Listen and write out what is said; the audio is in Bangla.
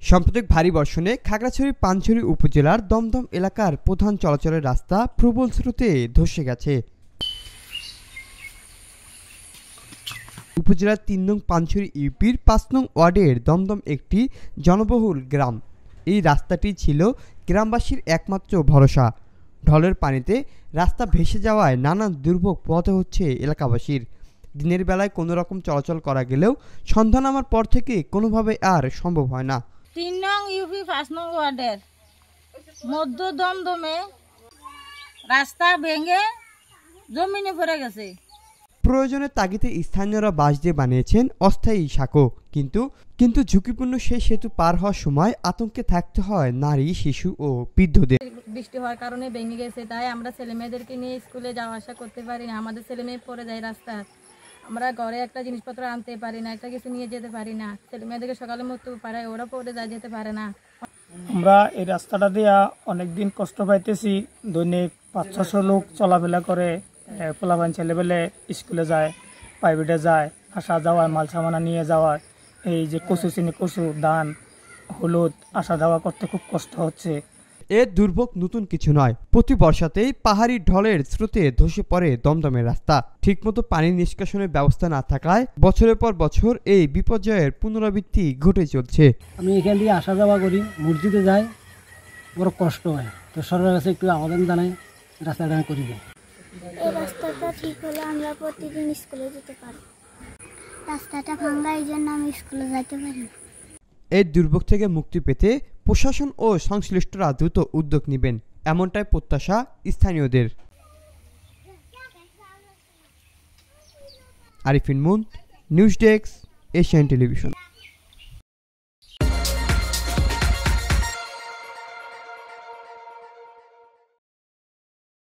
সাম্প্রতিক ভারী বর্ষণে খাগড়াছড়ি-পানছড়ি উপজেলার দমদম এলাকার প্রধান চলাচলের রাস্তা প্রবল স্রোতে ধসে গেছে। উপজেলার ৩ নং পানছড়ি ইউপির ৫ নং ওয়ার্ডের দমদম একটি জনবহুল গ্রাম। এই রাস্তাটি ছিল গ্রামবাসীর একমাত্র ভরসা। ঢলের পানিতে রাস্তা ভেসে যাওয়ায় নানান দুর্ভোগ পোহাতে হচ্ছে এলাকাবাসীর। দিনের বেলায় কোনো রকম চলাচল করা গেলেও সন্ধ্যা নামার পর থেকে কোনোভাবে আর সম্ভব হয় না। ৩ নং ইউপি ৫ নং ওয়ার্ডের মধ্য দমদমে রাস্তা ভেঙে জমিনে পড়ে গেছে। প্রয়োজনের তাগিদে স্থানীয়রা বাঁশ দিয়ে বানিয়েছেন অস্থায়ী সাঁকো, কিন্তু ঝুঁকিপূর্ণ সেই সেতু পার হওয়ার সময় আতঙ্কে থাকতে হয় নারী, শিশু ও বৃদ্ধদের। বৃষ্টি হওয়ার কারণে ভেঙে গেছে, তাই আমরা ছেলে মেয়েদেরকে নিয়ে স্কুলে যাওয়া আসা করতে পারি না। আমাদের ছেলে মেয়ে পড়ে যায় রাস্তায়, আমরা ঘরে একটা জিনিসপত্র আনতে পারি না, একটা কিছু নিয়ে যেতে পারি না। ছেলে মেয়েদেরকে সকালে মরতে পারে, ওরা পড়ে যায়, যেতে পারে না। আমরা এই রাস্তাটা দিয়া অনেকদিন কষ্ট পাইতেছি। দৈনিক ৫০০ লোক চলাফেরা করে, পোলাপান ছেলেবেলে স্কুলে যায়, প্রাইভেটে যায়, আসা যাওয়ায় মাল সামানা নিয়ে যাওয়ায়, এই যে কচু চিনি, কচু, ধান, হলুদ আসা যাওয়া করতে খুব কষ্ট হচ্ছে। এর দুর্ভোগ নতুন কিছু নয়। প্রতি বর্ষাতেই পাহাড়ি ঢলের স্রোতে ধসে পড়ে দমদমের রাস্তা। ঠিকমতো পানি নিষ্কাশনের ব্যবস্থা না থাকায় বছরের পর বছর এই বিপর্যয়ের পুনরাবৃত্তি ঘটে চলছে। আমি এখান দিয়ে আসা যাওয়া করি, মসজিদে যাই, বড় কষ্ট হয়। তো সরকারের কাছে একটু আবেদন জানাই, রাস্তাটা করে দেয়। এই রাস্তাটা ঠিক হলে আমরা প্রতিদিন স্কুলে যেতে পারি। রাস্তাটা ভাঙা, এই জন্য আমি স্কুলে যেতে পারি না। এই দুর্ভোগ থেকে মুক্তি পেতে প্রশাসন ও সংশ্লিষ্টরা দ্রুত উদ্যোগ নেবেন, এমনটাই প্রত্যাশা স্থানীয়দের। Arifin moon, news desk, Asian television.